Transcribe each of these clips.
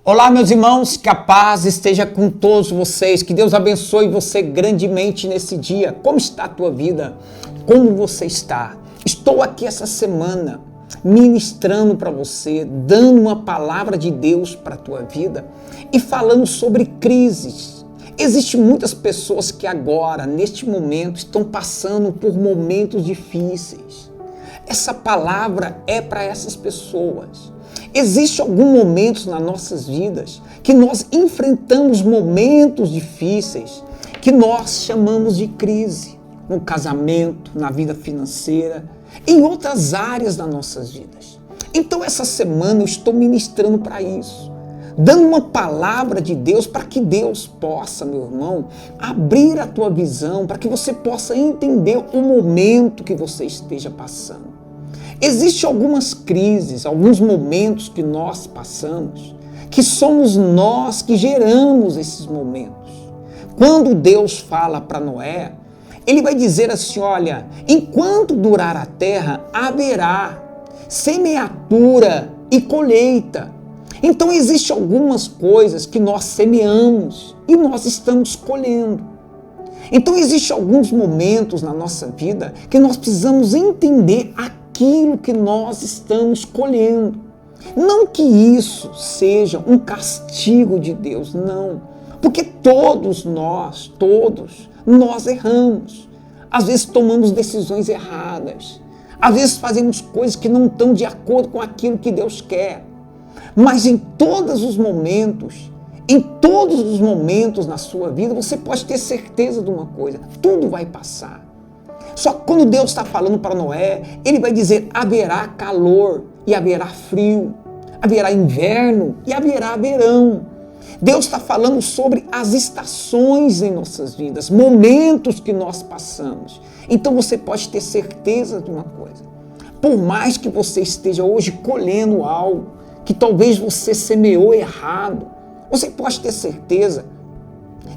Olá, meus irmãos, que a paz esteja com todos vocês, que Deus abençoe você grandemente nesse dia. Como está a tua vida? Como você está? Estou aqui essa semana ministrando para você, dando uma palavra de Deus para a tua vida e falando sobre crises. Existem muitas pessoas que agora, neste momento, estão passando por momentos difíceis. Essa palavra é para essas pessoas. Existem alguns momentos nas nossas vidas que nós enfrentamos momentos difíceis que nós chamamos de crise, no casamento, na vida financeira, em outras áreas das nossas vidas. Então essa semana eu estou ministrando para isso, dando uma palavra de Deus para que Deus possa, meu irmão, abrir a tua visão, para que você possa entender o momento que você esteja passando. Existem algumas crises, alguns momentos que nós passamos, que somos nós que geramos esses momentos. Quando Deus fala para Noé, ele vai dizer assim, olha, enquanto durar a terra, haverá semeadura e colheita. Então existem algumas coisas que nós semeamos e nós estamos colhendo. Então existem alguns momentos na nossa vida que nós precisamos entender aquilo que nós estamos colhendo. Não que isso seja um castigo de Deus, não. Porque todos nós erramos. Às vezes tomamos decisões erradas. Às vezes fazemos coisas que não estão de acordo com aquilo que Deus quer. Mas em todos os momentos na sua vida, você pode ter certeza de uma coisa: tudo vai passar. Só que quando Deus está falando para Noé, ele vai dizer, haverá calor e haverá frio, haverá inverno e haverá verão. Deus está falando sobre as estações em nossas vidas, momentos que nós passamos. Então você pode ter certeza de uma coisa: por mais que você esteja hoje colhendo algo que talvez você semeou errado, você pode ter certeza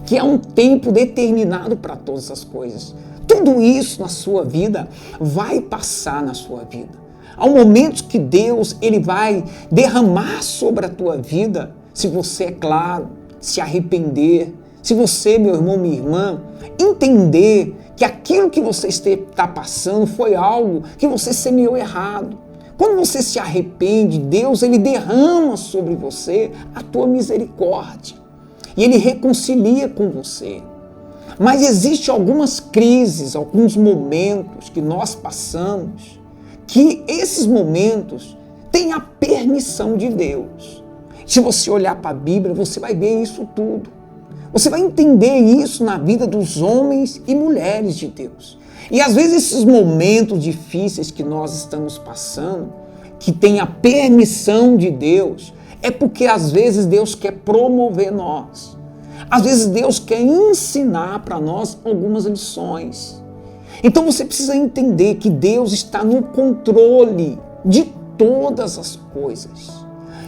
que há um tempo determinado para todas essas coisas. Tudo isso na sua vida vai passar na sua vida. Há momentos que Deus ele vai derramar sobre a tua vida, se você, é claro, se arrepender, se você, meu irmão, minha irmã, entender que aquilo que você está passando foi algo que você semeou errado. Quando você se arrepende, Deus ele derrama sobre você a tua misericórdia e ele reconcilia com você. Mas existem algumas crises, alguns momentos que nós passamos, que esses momentos têm a permissão de Deus. Se você olhar para a Bíblia, você vai ver isso tudo. Você vai entender isso na vida dos homens e mulheres de Deus. E às vezes esses momentos difíceis que nós estamos passando, que tem a permissão de Deus, é porque às vezes Deus quer promover nós. Às vezes Deus quer ensinar para nós algumas lições. Então você precisa entender que Deus está no controle de todas as coisas.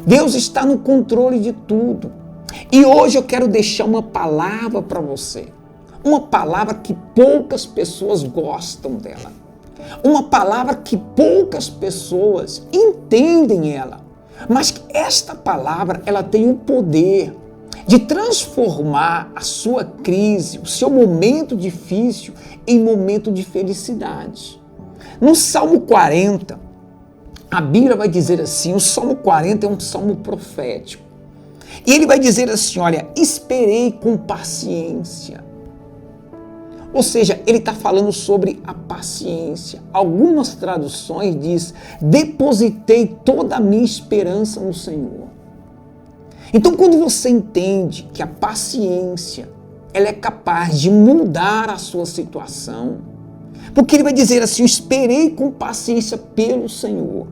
Deus está no controle de tudo. E hoje eu quero deixar uma palavra para você. Uma palavra que poucas pessoas gostam dela. Uma palavra que poucas pessoas entendem ela. Mas esta palavra, ela tem o poder de transformar a sua crise, o seu momento difícil, em momento de felicidade. No Salmo 40, a Bíblia vai dizer assim, o Salmo 40 é um salmo profético. E ele vai dizer assim, olha, esperei com paciência. Ou seja, ele está falando sobre a paciência. Algumas traduções diz, depositei toda a minha esperança no Senhor. Então, quando você entende que a paciência, ela é capaz de mudar a sua situação, porque ele vai dizer assim, eu esperei com paciência pelo Senhor,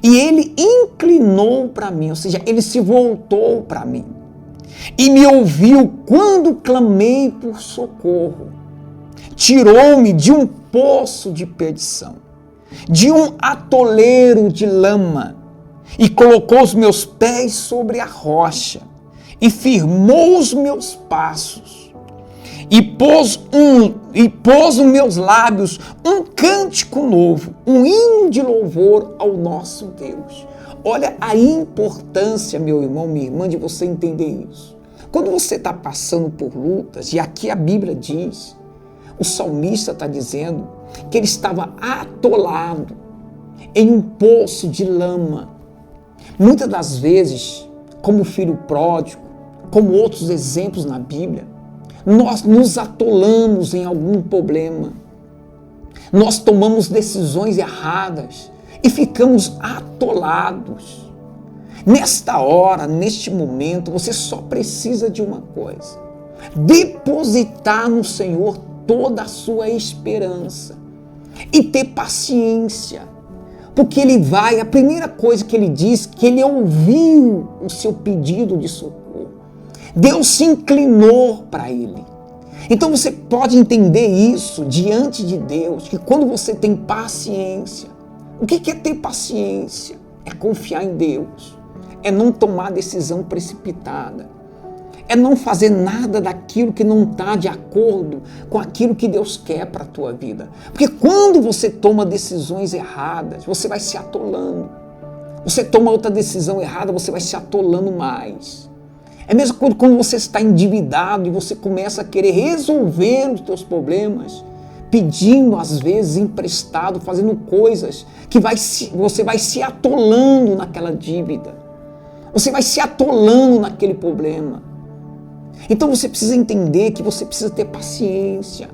e ele inclinou para mim, ou seja, ele se voltou para mim, e me ouviu quando clamei por socorro, tirou-me de um poço de perdição, de um atoleiro de lama, e colocou os meus pés sobre a rocha, e firmou os meus passos, e pôs nos meus lábios um cântico novo, um hino de louvor ao nosso Deus. olha a importância, meu irmão, minha irmã, de você entender isso. Quando você está passando por lutas, e aqui a Bíblia diz, o salmista está dizendo que ele estava atolado em um poço de lama. Muitas das vezes, como o filho pródigo, como outros exemplos na Bíblia, nós nos atolamos em algum problema. Nós tomamos decisões erradas e ficamos atolados. Nesta hora, neste momento, você só precisa de uma coisa: depositar no Senhor toda a sua esperança e ter paciência, porque Ele vai, a primeira coisa que Ele diz, que Ele ouviu o seu pedido de socorro. Deus se inclinou para ele. Então você pode entender isso diante de Deus, que quando você tem paciência, o que é ter paciência? É confiar em Deus, é não tomar decisão precipitada, é não fazer nada daquilo que não está de acordo com aquilo que Deus quer para a tua vida. Porque quando você toma decisões erradas, você vai se atolando. Você toma outra decisão errada, você vai se atolando mais. É mesmo quando você está endividado e você começa a querer resolver os teus problemas, pedindo às vezes emprestado, fazendo coisas que você vai se atolando naquela dívida. Você vai se atolando naquele problema. Então você precisa entender que você precisa ter paciência.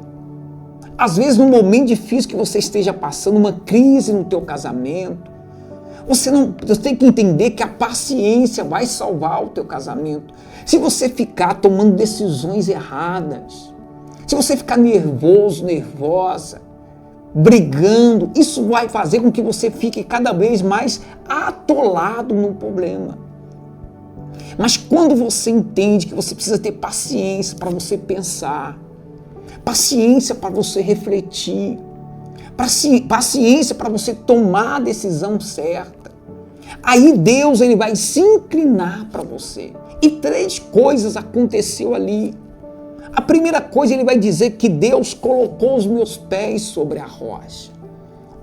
Às vezes, num momento difícil que você esteja passando, uma crise no teu casamento, você tem que entender que a paciência vai salvar o teu casamento. Se você ficar tomando decisões erradas, se você ficar nervoso, nervosa, brigando, isso vai fazer com que você fique cada vez mais atolado no problema. Mas quando você entende que você precisa ter paciência para você pensar, paciência para você refletir, paciência para você tomar a decisão certa, aí Deus ele vai se inclinar para você. E 3 coisas aconteceu ali. A primeira coisa, ele vai dizer que Deus colocou os meus pés sobre a rocha.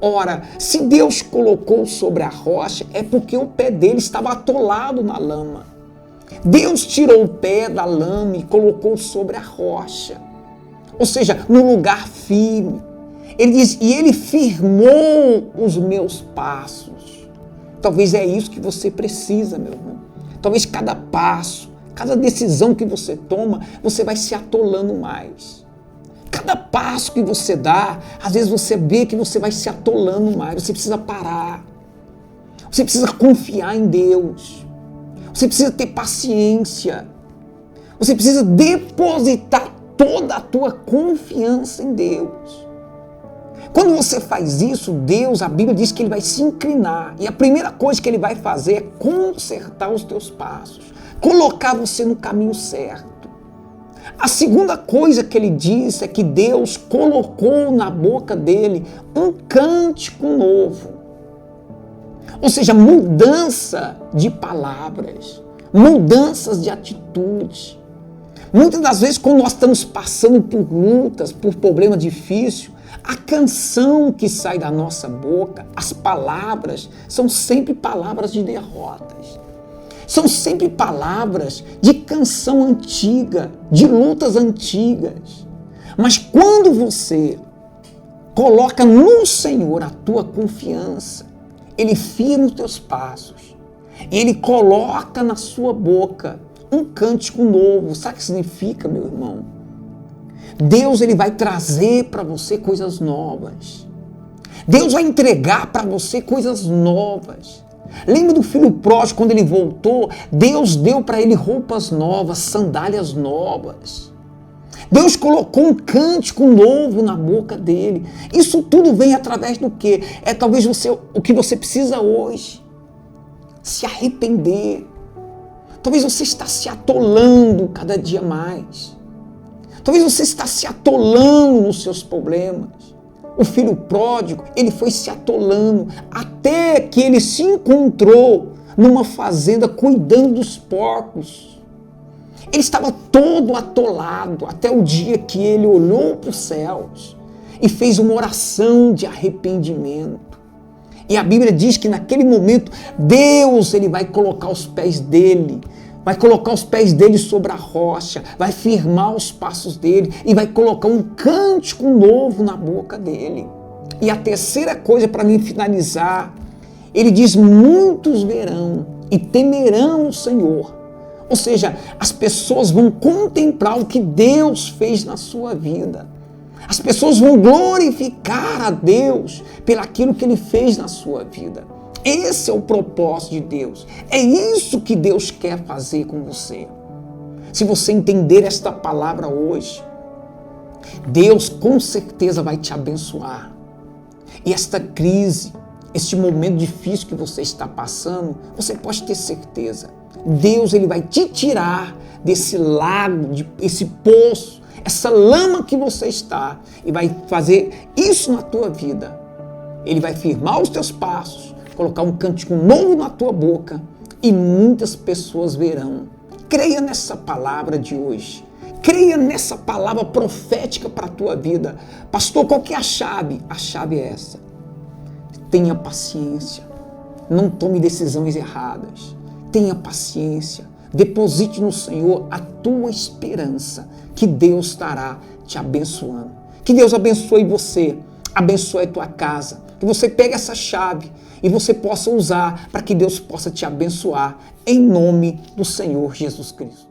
Ora, se Deus colocou sobre a rocha, é porque o pé dele estava atolado na lama. Deus tirou o pé da lama e colocou sobre a rocha. Ou seja, no lugar firme. Ele diz, e ele firmou os meus passos. Talvez é isso que você precisa, meu irmão. Talvez cada passo, cada decisão que você toma, você vai se atolando mais. Cada passo que você dá, às vezes você vê que você vai se atolando mais. Você precisa parar. Você precisa confiar em Deus. Você precisa ter paciência. Você precisa depositar toda a tua confiança em Deus. Quando você faz isso, Deus, a Bíblia diz que Ele vai se inclinar. E a primeira coisa que Ele vai fazer é consertar os teus passos. Colocar você no caminho certo. A segunda coisa que Ele diz é que Deus colocou na boca dele um cântico novo. Ou seja, mudança de palavras, mudanças de atitude. Muitas das vezes, quando nós estamos passando por lutas, por problemas difíceis, a canção que sai da nossa boca, as palavras, são sempre palavras de derrotas. São sempre palavras de canção antiga, de lutas antigas. Mas quando você coloca no Senhor a tua confiança, Ele firma os teus passos e Ele coloca na sua boca um cântico novo. Sabe o que significa, meu irmão? Deus ele vai trazer para você coisas novas. Deus vai entregar para você coisas novas. Lembra do filho pródigo, quando ele voltou, Deus deu para ele roupas novas, sandálias novas. Deus colocou um cântico novo na boca dele. Isso tudo vem através do quê? É talvez o que você precisa hoje. Se arrepender. Talvez você está se atolando cada dia mais. Talvez você está se atolando nos seus problemas. O filho pródigo, ele foi se atolando até que ele se encontrou numa fazenda cuidando dos porcos. Ele estava todo atolado até o dia que ele olhou para os céus e fez uma oração de arrependimento. E a Bíblia diz que naquele momento, Deus ele vai colocar os pés dele. Vai colocar os pés dele sobre a rocha, vai firmar os passos dele e vai colocar um cântico novo na boca dele. E a terceira coisa, para mim finalizar, ele diz: muitos verão e temerão o Senhor. Ou seja, as pessoas vão contemplar o que Deus fez na sua vida. As pessoas vão glorificar a Deus pelaquilo que ele fez na sua vida. Esse é o propósito de Deus. É isso que Deus quer fazer com você. Se você entender esta palavra hoje, Deus com certeza vai te abençoar. E esta crise, este momento difícil que você está passando, você pode ter certeza. Deus ele vai te tirar desse lago, esse poço, essa lama que você está, e vai fazer isso na tua vida. Ele vai firmar os teus passos, colocar um cântico novo na tua boca e muitas pessoas verão. Creia nessa palavra de hoje. Creia nessa palavra profética para a tua vida. Pastor, qual que é a chave? A chave é essa. Tenha paciência. Não tome decisões erradas. Tenha paciência. Deposite no Senhor a tua esperança, que Deus estará te abençoando. Que Deus abençoe você, abençoe a tua casa. Que você pegue essa chave e você possa usar para que Deus possa te abençoar em nome do Senhor Jesus Cristo.